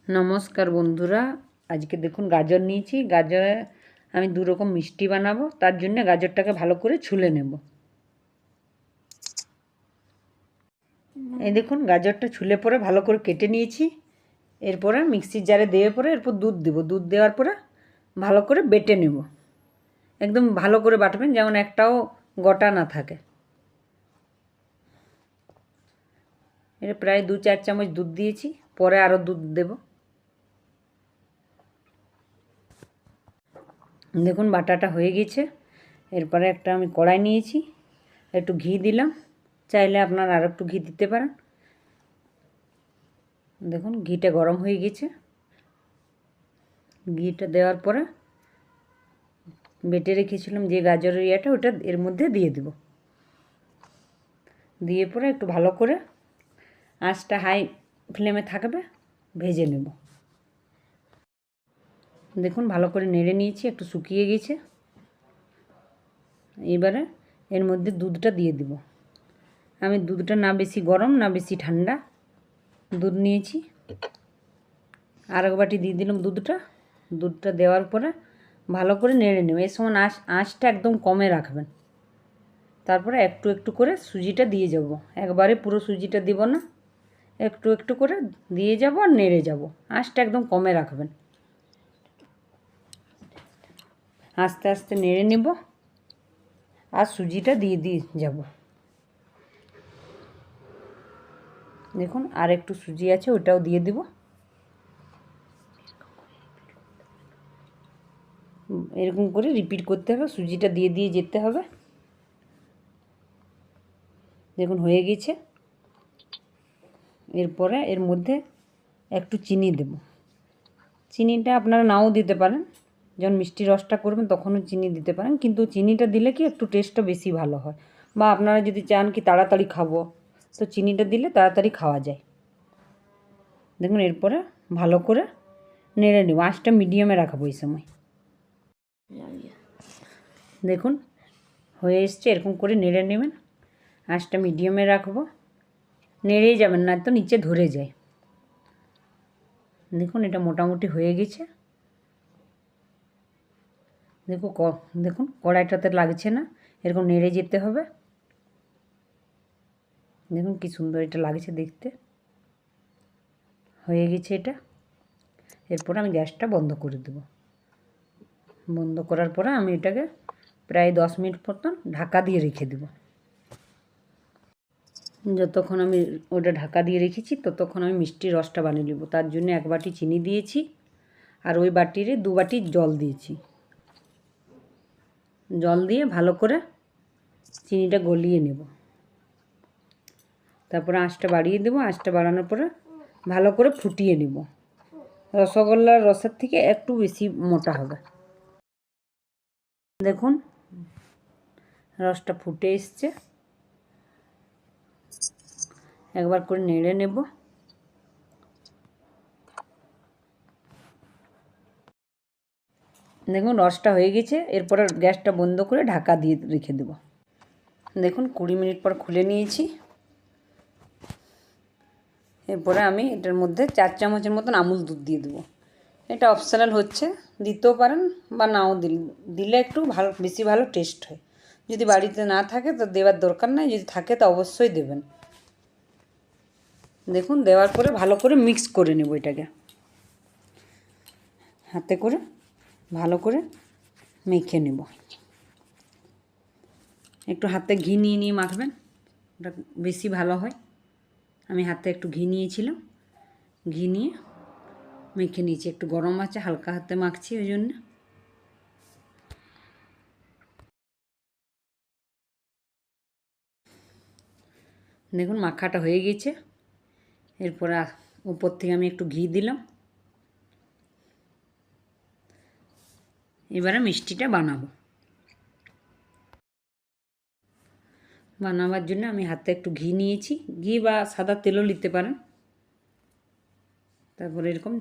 নমস্কার বন্ধুরা, আজকে দেখুন গাজর নিয়েছি। গাজরে আমি দু রকম মিষ্টি বানাবো। তার জন্য গাজরটাকে ভালো করে ছুলে নেব। এই দেখুন গাজরটা ছুলে পরে ভালো করে কেটে নিয়েছি। এরপরে মিক্সির জারে দেওয়ার পরে এরপর দুধ দেব। দুধ দেওয়ার পরে ভালো করে বেটে নেব। একদম ভালো করে বাটবেন যেমন একটাও গোটা না থাকে। এটা প্রায় 2-4 চামচ দুধ দিয়েছি, পরে আরও দুধ দেব। দেখুন বাটাটা হয়ে গেছে। এরপরে একটা আমি কড়াই নিয়েছি, একটু ঘি দিলাম। চাইলে আপনারা আর একটু ঘি দিতে পারেন। দেখুন ঘিটা গরম হয়ে গেছে। ঘিটা দেওয়ার পরে বেটে রেখেছিলাম যে গাজরের ইয়েটা, ওটা এর মধ্যে দিয়ে দেব। দিয়ে পরে একটু ভালো করে আঁচটা হাই ফ্লেমে থাকবে, ভেজে নেব। দেখুন ভালো করে নেড়ে নিয়েছি, একটু শুকিয়ে গেছে। এবারে এর মধ্যে দুধটা দিয়ে দিব। আমি দুধটা না বেশি গরম না বেশি ঠান্ডা দুধ নিয়েছি। আর এক বাটি দিয়ে দিলাম দুধটা। দুধটা দেওয়ার পরে ভালো করে নেড়ে নেব। এই সময় আঁচটা একদম কমে রাখবেন। তারপরে একটু একটু করে সুজিটা দিয়ে যাব। একবারে পুরো সুজিটা দিব না, একটু একটু করে দিয়ে যাব আর নেড়ে যাব। আঁচটা একদম কমে রাখবেন। আস্তে আস্তে নেড়ে নেব আর সুজিটা দিয়ে যাব। দেখুন আর একটু সুজি আছে, ওটাও দিয়ে দিব। এরকম করে রিপিট করতে হবে, সুজিটা দিয়ে যেতে হবে। দেখুন হয়ে গেছে। এরপরে এর মধ্যে একটু চিনি দেব। চিনিটা আপনারা নাও দিতে পারেন, যখন মিষ্টি রসটা করবেন তখনও চিনি দিতে পারেন, কিন্তু চিনিটা দিলে কি একটু টেস্টটা বেশি ভালো হয়। বা আপনারা যদি চান কি তাড়াতাড়ি খাবো, তো চিনিটা দিলে তাড়াতাড়ি খাওয়া যায়। দেখুন এরপরে ভালো করে নেড়ে নেব। আঁচটা মিডিয়ামে রাখবো এই সময়। দেখুন হয়ে এসছে। এরকম করে নেড়ে নেবেন, আঁচটা মিডিয়ামে রাখবো। নেড়েই যাবেন না তো নিচে ধরে যায়। দেখুন এটা মোটামুটি হয়ে গেছে। দেখুন কড়াইটাতে লাগছে না, এরকম নেড়ে যেতে হবে। দেখুন কি সুন্দর এটা লাগছে দেখতে। হয়ে গেছে এটা। এরপর আমি গ্যাসটা বন্ধ করে দেব। বন্ধ করার পরে আমি এটাকে প্রায় 10 মিনিট মতন ঢাকা দিয়ে রেখে দেব। যতক্ষণ আমি ওটা ঢাকা দিয়ে রেখেছি ততক্ষণ আমি মিষ্টির রসটা বানিয়ে নেব। তার জন্য 1 বাটি চিনি দিয়েছি আর ওই বাটিরে 2 বাটি জল দিয়েছি। জল দিয়ে ভালো করে চিনিটা গলিয়ে নেব। তারপরে আঁচটা বাড়িয়ে দেবো। আঁচটা বাড়ানোর পরে ভালো করে ফুটিয়ে নেব। রসগোল্লার রসের থেকে একটু বেশি মোটা হবে। দেখুন রসটা ফুটে এসছে। একবার করে নেড়ে নেব। দেখুন রসটা হয়ে গেছে। এরপরে গ্যাসটা বন্ধ করে ঢাকা দিয়ে রেখে দেব। দেখুন 20 মিনিট পর খুলে নিয়েছি। এরপরে আমি এটার মধ্যে 4 চামচের মতন আমুল দুধ দিয়ে দেবো। এটা অপশনাল হচ্ছে, দিতেও পারেন বা নাও দিলে একটু ভালো বেশি ভালো টেস্ট হয়। যদি বাড়িতে না থাকে তো দেওয়ার দরকার নাই, যদি থাকে তো অবশ্যই দেবেন। দেখুন দেওয়ার পরে ভালো করে মিক্স করে নেব। এটাকে হাতে করে ভালো করে মেখে নেব। একটু হাতে ঘি নিয়ে মাখবেন, ওটা বেশি ভালো হয়। আমি হাতে একটু ঘি নিয়েছিলাম, ঘি নিয়ে মেখে নিয়েছি। একটু গরম আছে, হালকা হাতে মাখছি ওই জন্য। দেখুন মাখাটা হয়ে গেছে। এরপর উপর থেকে আমি একটু ঘি দিলাম। এবারে মিষ্টিটা বানাবার জন্য আমি হাতে একটু ঘি নিয়েছি। ঘি বা সাদা তেলও নিতে পারেন। তারপরে এরকম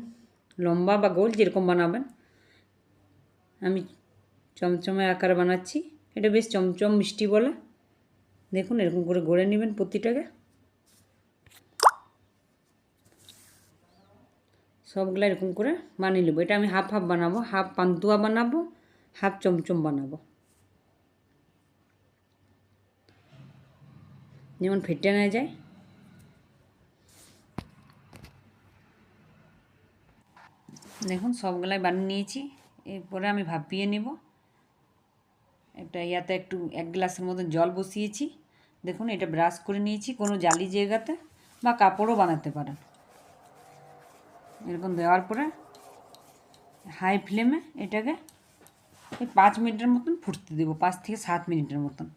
লম্বা বা গোল যেরকম বানাবেন। আমি চমচমে আকারে বানাচ্ছি। এটা বেশ চমচম মিষ্টি বলে। দেখুন এরকম করে গড়ে নেবেন প্রতিটাকে। সবগুলো এরকম করে বানিয়ে নেবো। এটা আমি হাফ হাফ বানাবো, হাফ পান্তুয়া বানাবো, হাফ চমচম বানাবো, যেমন ফেটে না যায়। দেখুন সবগুলাই বানিয়ে নিয়েছি। এরপরে আমি ভাপিয়ে নেব। একটা ইয়াতে একটু 1 গ্লাসের মতো জল বসিয়েছি। দেখুন এটা ব্রাশ করে নিয়েছি, কোনো জালি জায়গাতে বা কাপড়ও বানাতে পারেন। এরকম দেওয়ার পরে হাই ফ্লেমে এটাকে 5 মিনিটের মতন ফুটতে দেবো, 5 থেকে 7 মিনিটের মতন।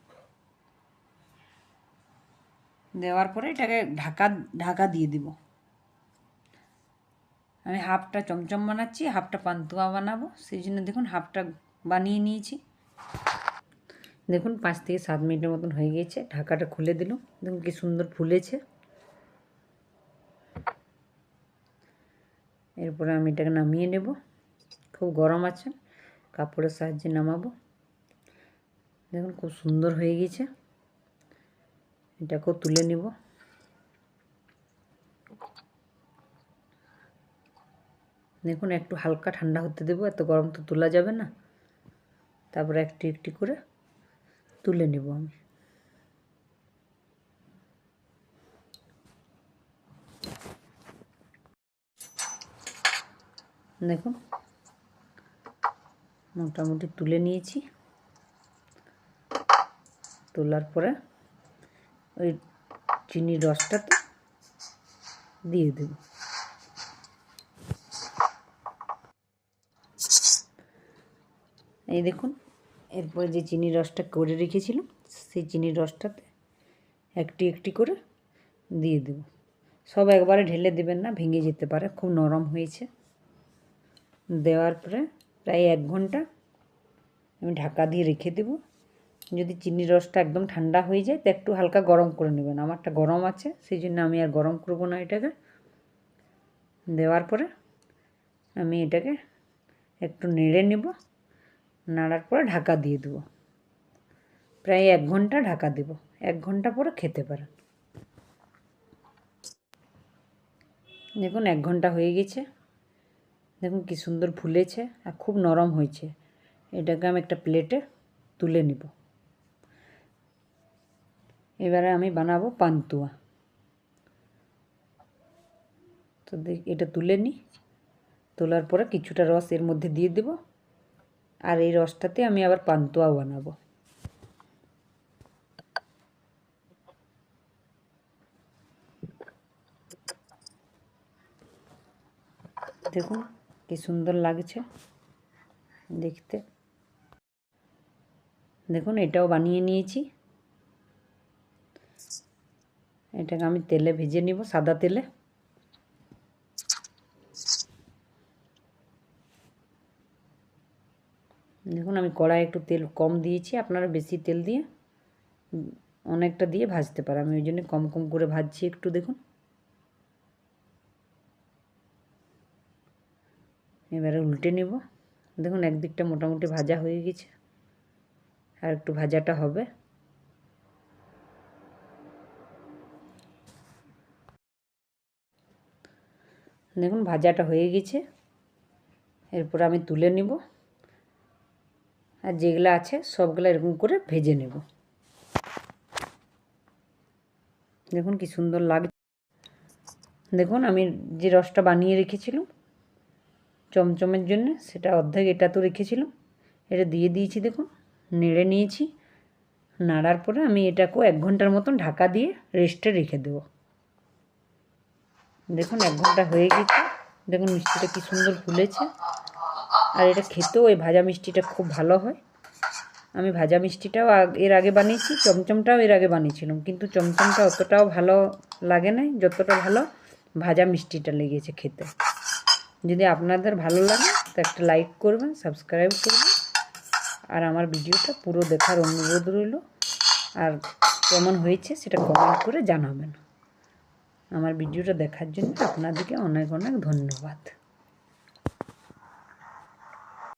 দেওয়ার পরে এটাকে ঢাকা দিয়ে দেব। আমি হাফটা চমচম বানাচ্ছি, হাফটা পান্তুয়া বানাবো, সেই জন্য দেখুন হাফটা বানিয়ে নিয়েছি। দেখুন 5 থেকে 7 মিনিটের মতন হয়ে গিয়েছে। ঢাকাটা খুলে দিলাম, দেখুন কি সুন্দর ফুলেছে। এরপরে আমি এটাকে নামিয়ে নেব। খুব গরম আছে, কাপড়ের সাহায্যে নামাবো। দেখুন খুব সুন্দর হয়ে গেছে। এটাকেও তুলে নেব। দেখুন একটু হালকা ঠান্ডা হতে দেবো, এত গরম তো তোলা যাবে না। তারপরে একটি একটি করে তুলে নেব আমি। দেখুন মোটামুটি তুলে নিয়েছি। তোলার পরে ওই চিনির রসটাতে দিয়ে দেব। এই দেখুন এরপরে যে চিনির রসটা করে রেখেছিলাম, সেই চিনির রসটাতে একটি একটি করে দিয়ে দেব। সব একবারে ঢেলে দেবেন না, ভেঙে যেতে পারে। খুব নরম হয়েছে। দেওয়ার পরে প্রায় 1 ঘন্টা আমি ঢাকা দিয়ে রেখে দেব। যদি চিনির রসটা একদম ঠান্ডা হয়ে যায় তো একটু হালকা গরম করে নেবেন। আমারটা গরম আছে, সেই জন্য আমি আর গরম করব না এটাকে। দেওয়ার পরে আমি এটাকে একটু নেড়ে নেব। নাড়ার পরে ঢাকা দিয়ে দেবো। প্রায় 1 ঘন্টা ঢাকা দেব। 1 ঘন্টা পরে খেতে পারেন। দেখুন 1 ঘন্টা হয়ে গেছে। দেখুন কি সুন্দর ফুলেছে আর খুব নরম হয়েছে। এটাকে আমি একটা প্লেটে তুলে নেব। এবারে আমি বানাবো পান্তুয়া। তো এটা তুলে নিই। তোলার পরে কিছুটা রস এর মধ্যে দিয়ে দেব। আর এই রসটাতে আমি আবার পান্তুয়া বানাবো। দেখুন কি সুন্দর লাগছে দেখতে। দেখুন এটাও বানিয়ে নিয়েছি। এটাকে আমি তেলে ভেজে নিব, সাদা তেলে। দেখুন আমি কড়াই একটু তেল কম দিয়েছি, আপনারা বেশি তেল দিয়ে অনেকটা দিয়ে ভাজতে পারেন। আমি ওই জন্য কম কম করে ভাজছি একটু। দেখুন এবারে উল্টে নেব। দেখুন একদিকটা মোটামুটি ভাজা হয়ে গেছে, আর একটু ভাজাটা হবে। দেখুন ভাজাটা হয়ে গেছে। এরপর আমি তুলে নেব, আর যেগুলো আছে সবগুলো এরকম করে ভেজে নেব। দেখুন কি সুন্দর লাগছে। দেখুন আমি যে রসটা বানিয়ে রেখেছিলাম চমচমের জন্য, সেটা অর্ধেক এটা তো রেখেছিলাম, এটা দিয়ে দিয়েছি। দেখুন নেড়ে নিয়েছি। নাড়ার পরে আমি এটাকেও 1 ঘন্টার মতন ঢাকা দিয়ে রেস্টে রেখে দেব। দেখুন 1 ঘন্টা হয়ে গেছে। দেখুন মিষ্টিটা কি সুন্দর ফুলেছে। আর এটা খেতেও এই ভাজা মিষ্টিটা খুব ভালো হয়। আমি ভাজা মিষ্টিটাও এর আগে বানিয়েছি, চমচমটাও এর আগে বানিয়েছিলাম, কিন্তু চমচমটা অতটাও ভালো লাগে না যতটা ভালো ভাজা মিষ্টিটা লেগেছে খেতে। যদি আপনাদের ভালো লাগে তো একটা লাইক করবেন, সাবস্ক্রাইব করবেন, আর আমার ভিডিওটা পুরো দেখার অনুরোধ রইল। আর কেমন হয়েছে সেটা কমেন্ট করে জানাবেন। আমার ভিডিওটা দেখার জন্য আপনাদেরকে অনেক অনেক ধন্যবাদ।